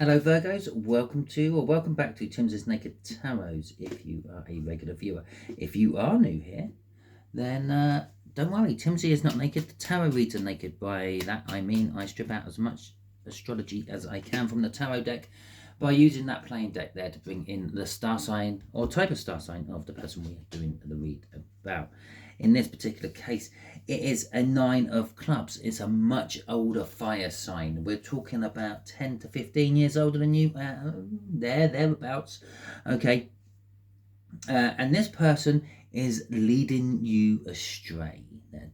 Hello Virgos, welcome back to Timsy Naked Tarot if you are a regular viewer. If you are new here, then don't worry, Timsy is not naked, the tarot reads are naked. By that I mean I strip out as much astrology as I can from the tarot deck by using that playing deck there to bring in the star sign or type of star sign of the person we are doing the read about. In this particular case, it is a 9 of clubs. It's a much older fire sign. We're talking about 10 to 15 years older than you. Thereabouts. Okay. And this person is leading you astray. They're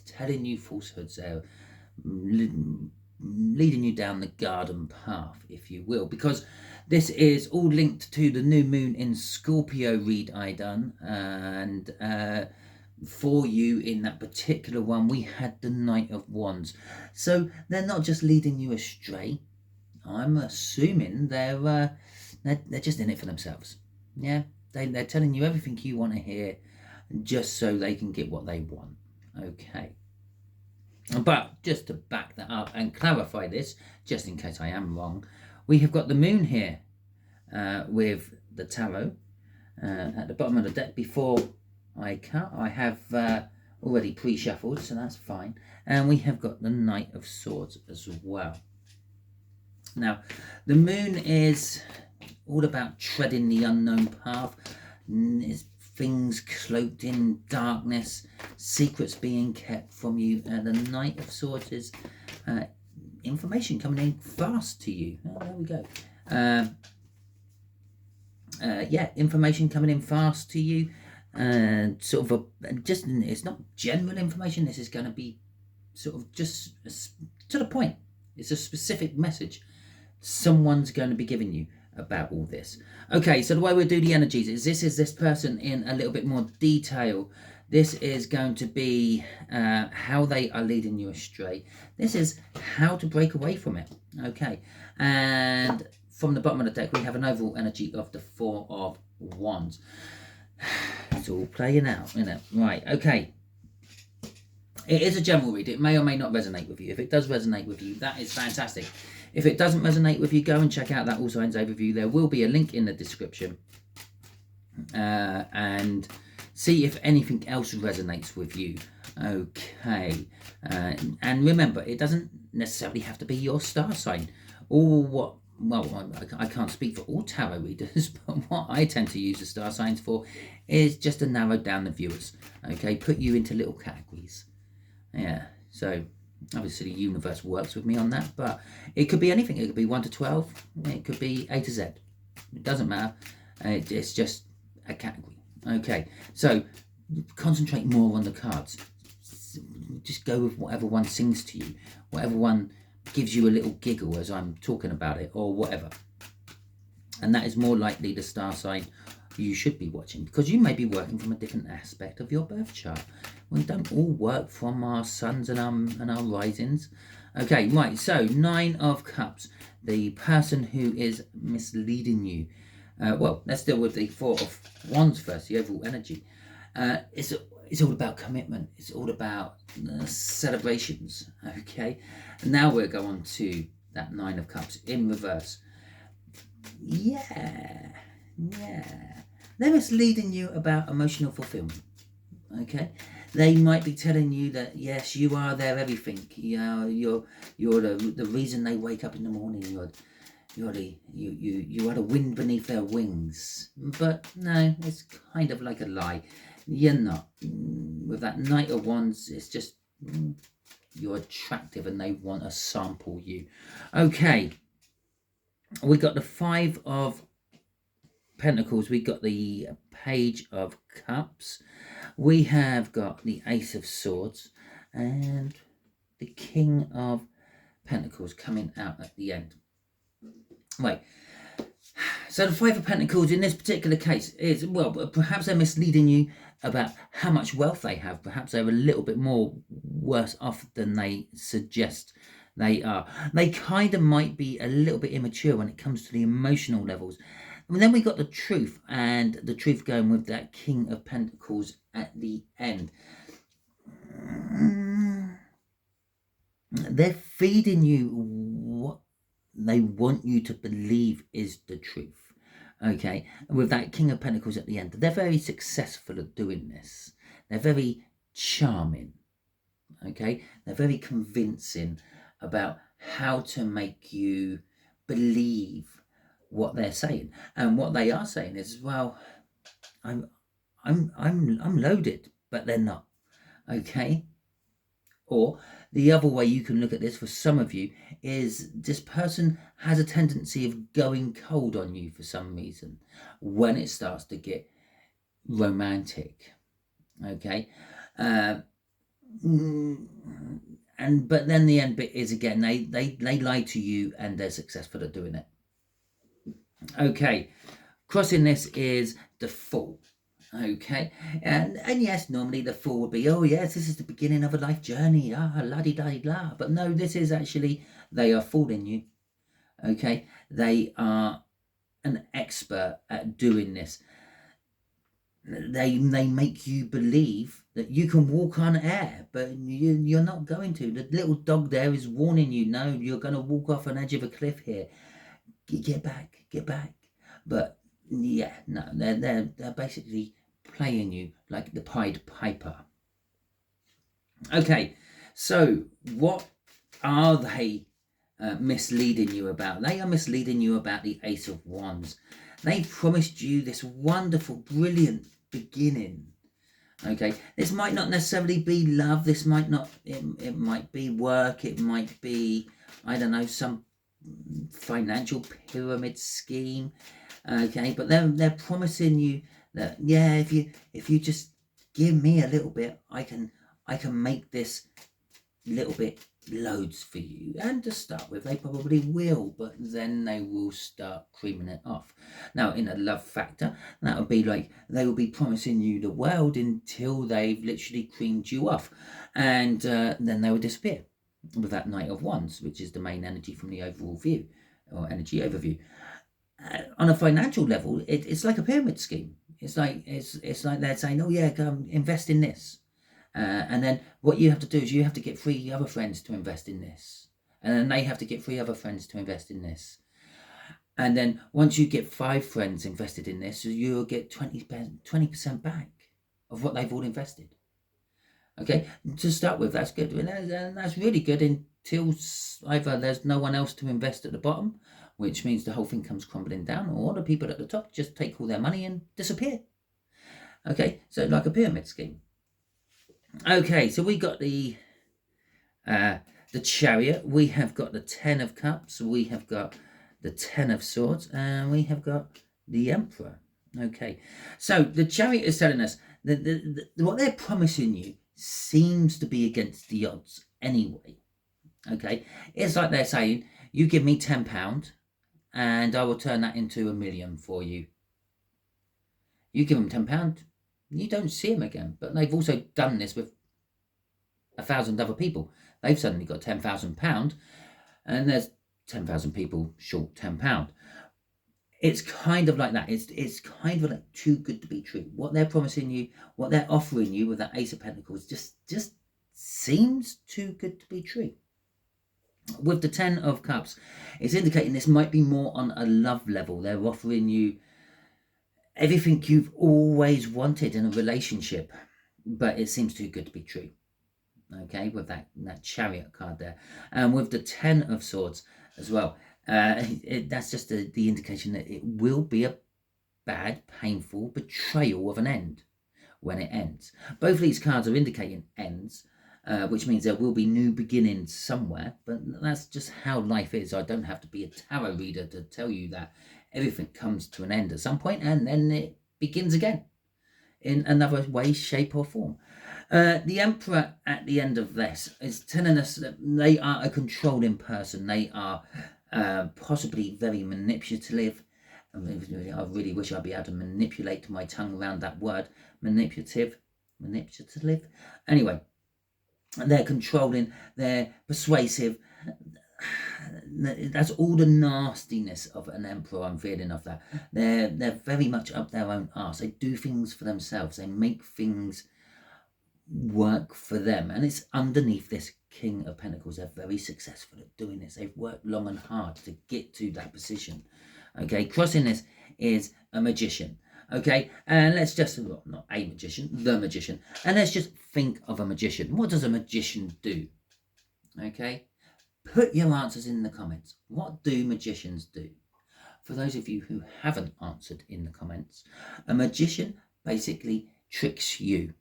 telling you falsehoods. They're leading you down the garden path, if you will, because this is all linked to the new moon in Scorpio read I done, and for you in that particular one we had the Knight of Wands. So they're not just leading you astray. I'm assuming they're just in it for themselves. Yeah, they're telling you everything you want to hear just so they can get what they want. Okay, but just to back that up and clarify this, just in case I am wrong, we have got the moon here with the tarot at the bottom of the deck. Before I cut, I have already pre-shuffled, so that's fine. And we have got the Knight of Swords as well. Now, the moon is all about treading the unknown path. It's things cloaked in darkness, secrets being kept from you. The Knight of Swords is information coming in fast to you. Oh, there we go. Information coming in fast to you. Sort of it's not general information. This is going to be sort of just to the point. It's a specific message someone's going to be giving you about all this. Okay, so the way we'll do the energies is this person in a little bit more detail. This is going to be how they are leading you astray. This is how to break away from it. Okay, and from the bottom of the deck we have an overall energy of the Four of Wands. It's all playing out, isn't it? Right, okay. It is a general read. It may or may not resonate with you. If it does resonate with you, that is fantastic. If it doesn't resonate with you, go and check out that All Signs Overview. There will be a link in the description. And see if anything else resonates with you. Okay. And remember, it doesn't necessarily have to be your star sign. I can't speak for all tarot readers, but what I tend to use the star signs for is just to narrow down the viewers. Okay, put you into little categories. Yeah, so obviously the universe works with me on that, but it could be anything. It could be 1 to 12. It could be A to Z. It doesn't matter. It's just a category. Okay, so concentrate more on the cards. Just go with whatever one sings to you, whatever one gives you a little giggle as I'm talking about it, or whatever. And that is more likely the star sign you should be watching, because you may be working from a different aspect of your birth chart. We don't all work from our suns and our risings. Okay, right, so 9 of Cups, the person who is misleading you. Let's deal with the 4 of Wands first, the overall energy. It's all about commitment. It's all about celebrations. Okay, and now we'll go on to that 9 of Cups in reverse. Yeah. They're misleading you about emotional fulfillment. Okay, they might be telling you that yes, you are their everything. You're the reason they wake up in the morning. You are the wind beneath their wings. But no, it's kind of like a lie. You're not. With that Knight of Wands, it's just you're attractive and they want to sample you. Okay, we got the 5 of Pentacles. We got the Page of Cups. We have got the Ace of Swords and the King of Pentacles coming out at the end. Right. So the 5 of Pentacles in this particular case is, perhaps they're misleading you about how much wealth they have. Perhaps they're a little bit more worse off than they suggest they are. They kind of might be a little bit immature when it comes to the emotional levels. And then we got the Truth, and the Truth going with that King of Pentacles at the end. They're feeding you what they want you to believe is the truth. Okay, and with that King of Pentacles at the end, they're very successful at doing this. They're very charming. Okay, they're very convincing about how to make you believe what they're saying. And what they are saying is, well, I'm loaded, but they're not. Okay. Or the other way you can look at this for some of you is this person has a tendency of going cold on you for some reason when it starts to get romantic. Okay. But then the end bit is, again, they lie to you and they're successful at doing it. Okay, crossing this is the Fool. Okay, and yes, normally the Fool would be, oh yes, this is the beginning of a life journey, la-di-da-di-da. But no, this is actually, they are fooling you. Okay, they are an expert at doing this. They make you believe that you can walk on air, but you're not going to. The little dog there is warning you, no, you're going to walk off an edge of a cliff here. Get back. But yeah, no, they're basically playing you like the Pied Piper. Okay, so what are they misleading you about? They are misleading you about the Ace of Wands. They promised you this wonderful, brilliant beginning. Okay, this might not necessarily be love. This might not, it might be work. It might be, I don't know, some financial pyramid scheme. Okay, but they're promising you that, yeah, if you just give me a little bit, I can make this little bit loads for you. And to start with, they probably will, but then they will start creaming it off. Now, in a love factor, that would be like they will be promising you the world until they've literally creamed you off, and then they will disappear with that Knight of Wands, which is the main energy from the overall view or energy overview. On a financial level, it's like a pyramid scheme. It's like they're saying, oh yeah, come invest in this. And then what you have to do is you have to get 3 other friends to invest in this. And then they have to get 3 other friends to invest in this. And then once you get 5 friends invested in this, you'll get 20% back of what they've all invested. Okay, to start with, that's good. And that's really good until either there's no one else to invest at the bottom, which means the whole thing comes crumbling down, or the people at the top just take all their money and disappear. Okay, so like a pyramid scheme. Okay, so we got the Chariot, we have got the 10 of Cups, we have got the 10 of Swords, and we have got the Emperor. Okay, so the Chariot is telling us that what they're promising you seems to be against the odds anyway. Okay, it's like they're saying, you give me £10 and I will turn that into $1 million for you. You give them £10, you don't see them again. But they've also done this with 1,000 other people. They've suddenly got £10,000 and there's 10,000 people short £10. It's kind of like that. It's kind of like too good to be true. What they're promising you, what they're offering you with that Ace of Pentacles just seems too good to be true. With the 10 of Cups, it's indicating this might be more on a love level. They're offering you everything you've always wanted in a relationship, but it seems too good to be true. Okay, with that Chariot card there. And with the 10 of Swords as well, that's just the indication that it will be a bad, painful betrayal of an end when it ends. Both of these cards are indicating ends, which means there will be new beginnings somewhere, but that's just how life is. I don't have to be a tarot reader to tell you that everything comes to an end at some point and then it begins again in another way, shape or form. The Emperor at the end of this is telling us that they are a controlling person. They are possibly very manipulative. I really wish I'd be able to manipulate my tongue around that word. Manipulative. Anyway, they're controlling, they're persuasive. That's all the nastiness of an Emperor I'm feeling of that. They're very much up their own arse. They do things for themselves. They make things work for them. And it's underneath this King of Pentacles. They're very successful at doing this. They've worked long and hard to get to that position. Okay, crossing this is a magician. Okay, and let's just, well, not a magician, the magician. And let's just think of a magician. What does a magician do? Okay, put your answers in the comments. What do magicians do? For those of you who haven't answered in the comments, a magician basically tricks you.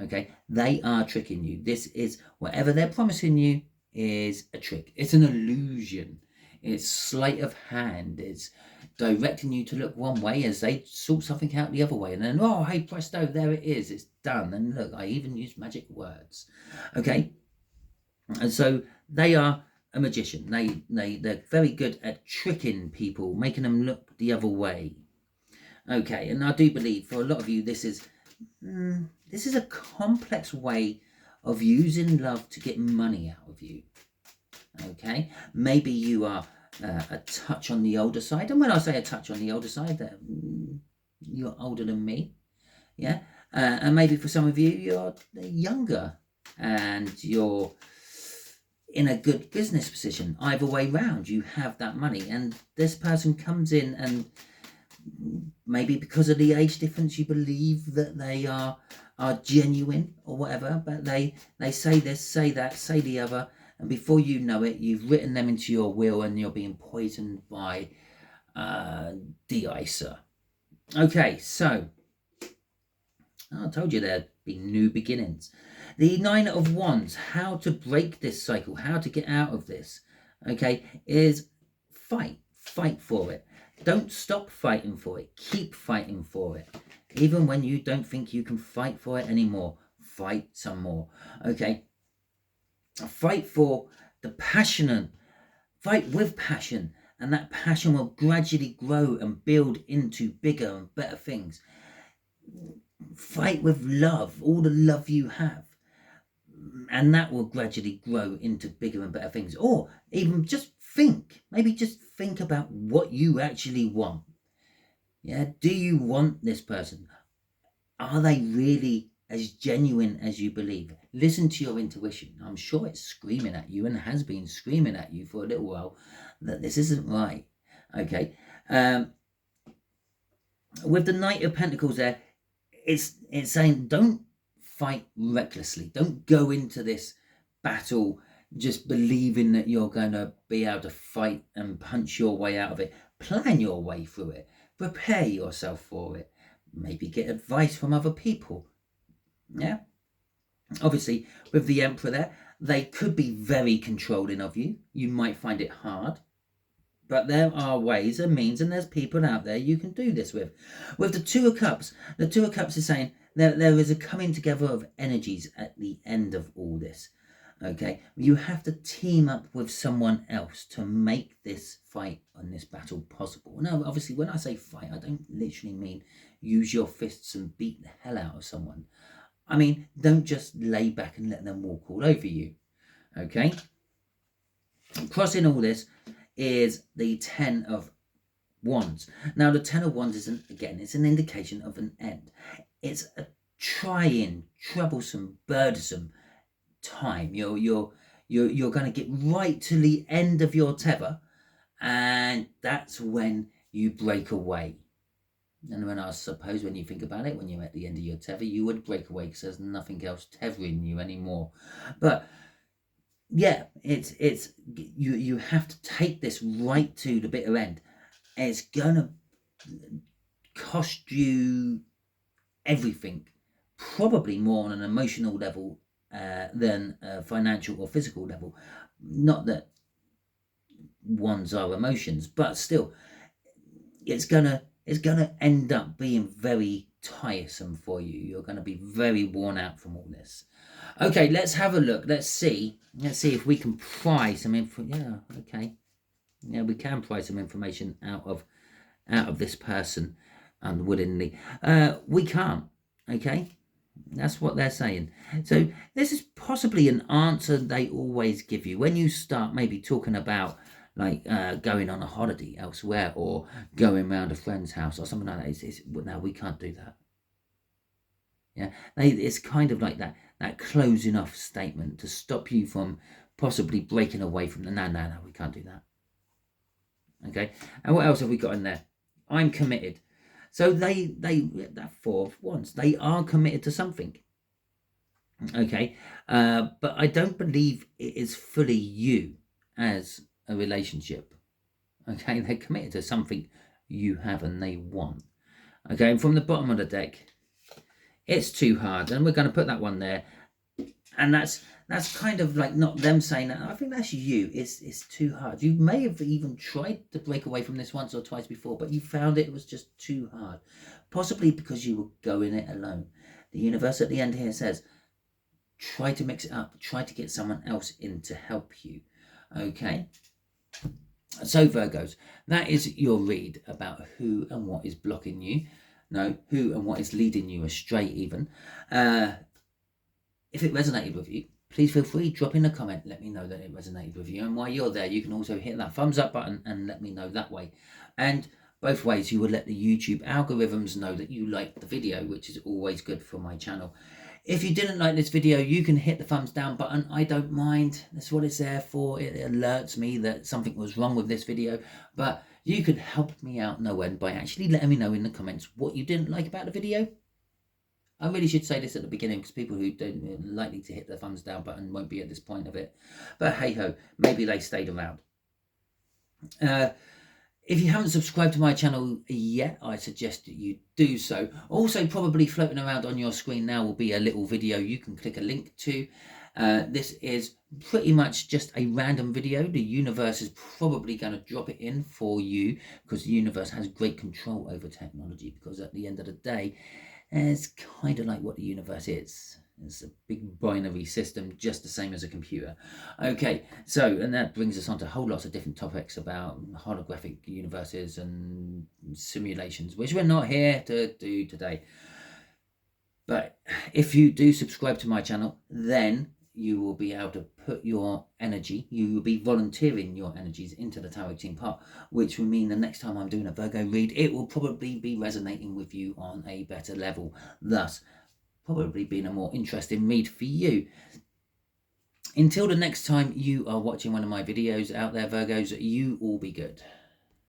Okay, they are tricking you. This is whatever they're promising you is a trick. It's an illusion. It's sleight of hand. It's directing you to look one way as they sort something out the other way. And then, oh, hey, presto, there it is. It's done. And look, I even use magic words. Okay. And so they are a magician. They're very good at tricking people, making them look the other way. Okay. And I do believe for a lot of you, this is a complex way of using love to get money out of you. Okay, maybe you are a touch on the older side, and when I say a touch on the older side, you're older than me, yeah, and maybe for some of you, you're younger, and you're in a good business position. Either way round, you have that money, and this person comes in, and maybe because of the age difference, you believe that they are genuine or whatever, but they say this, say that, say the other. And before you know it, you've written them into your will and you're being poisoned by de-icer. Okay, so I told you there'd be new beginnings. The Nine of Wands, how to break this cycle, how to get out of this, okay, is fight for it. Don't stop fighting for it. Keep fighting for it. Even when you don't think you can fight for it anymore, fight some more, okay? Fight for the passion, fight with passion, and that passion will gradually grow and build into bigger and better things. Fight with love, all the love you have, and that will gradually grow into bigger and better things. Or even just think, maybe just think about what you actually want. Yeah, do you want this person? Are they really as genuine as you believe? Listen to your intuition. I'm sure it's screaming at you and has been screaming at you for a little while that this isn't right. Okay. With the Knight of Pentacles there, it's saying don't fight recklessly. Don't go into this battle just believing that you're going to be able to fight and punch your way out of it. Plan your way through it. Prepare yourself for it. Maybe get advice from other people. Yeah. Obviously, with the Emperor there, they could be very controlling of you. You might find it hard. But there are ways and means, and there's people out there you can do this with. With the Two of Cups is saying that there is a coming together of energies at the end of all this. Okay, you have to team up with someone else to make this fight and this battle possible. Now, obviously, when I say fight, I don't literally mean use your fists and beat the hell out of someone. I mean, don't just lay back and let them walk all over you. Okay? Crossing all this is the Ten of Wands. Now, the Ten of Wands is, it's an indication of an end. It's a trying, troublesome, burdensome time. You're going to get right to the end of your tether, and that's when you break away. And when I suppose when you think about it, when you're at the end of your tether, you would break away because there's nothing else tethering you anymore. But yeah, it's you have to take this right to the bitter end. It's gonna cost you everything, probably more on an emotional level than a financial or physical level. Not that ones are emotions, but still, it's gonna end up being very tiresome for you. You're gonna be very worn out from all this. Okay, let's have a look. Let's see if we can pry some info. Yeah, okay. Yeah, we can pry some information out of this person unwillingly. We can't. Okay, that's what they're saying. So this is possibly an answer they always give you when you start maybe talking about like going on a holiday elsewhere or going round a friend's house or something like that. Now we can't do that. Yeah, it's kind of like that closing off statement to stop you from possibly breaking away from the no, we can't do that. Okay, and what else have we got in there? I'm committed. So that Four of Wands, they are committed to something. Okay, but I don't believe it is fully you as a relationship. Okay, they're committed to something you have and they want. Okay, and from the bottom of the deck, it's too hard, and we're going to put that one there. And that's kind of like not them saying that. I think that's you. It's too hard. You may have even tried to break away from this once or twice before, but you found it was just too hard. Possibly because you were going it alone. The universe at the end here says, try to mix it up. Try to get someone else in to help you. Okay? So Virgos, that is your read about who and what is blocking you. No, who and what is leading you astray even. If it resonated with you, please feel free, drop in a comment, let me know that it resonated with you. And while you're there, you can also hit that thumbs up button and let me know that way. And both ways, you will let the YouTube algorithms know that you liked the video, which is always good for my channel. If you didn't like this video, you can hit the thumbs down button. I don't mind. That's what it's there for. It alerts me that something was wrong with this video. But you could help me out no end by actually letting me know in the comments what you didn't like about the video. I really should say this at the beginning, because people who don't likely to hit the thumbs down button won't be at this point of it. But hey ho, maybe they stayed around. If you haven't subscribed to my channel yet, I suggest that you do so. Also, probably floating around on your screen now will be a little video you can click a link to. This is pretty much just a random video. The universe is probably going to drop it in for you, because the universe has great control over technology, because at the end of the day, it's kind of like what the universe is. It's a big binary system, just the same as a computer. Okay, so, and that brings us on to whole lots of different topics about holographic universes and simulations, which we're not here to do today. But if you do subscribe to my channel, then you will be able to put your energy, you will be volunteering your energies into the tarot team pot, which will mean the next time I'm doing a Virgo read, it will probably be resonating with you on a better level, thus probably being a more interesting read for you. Until the next time you are watching one of my videos out there, Virgos, you all be good.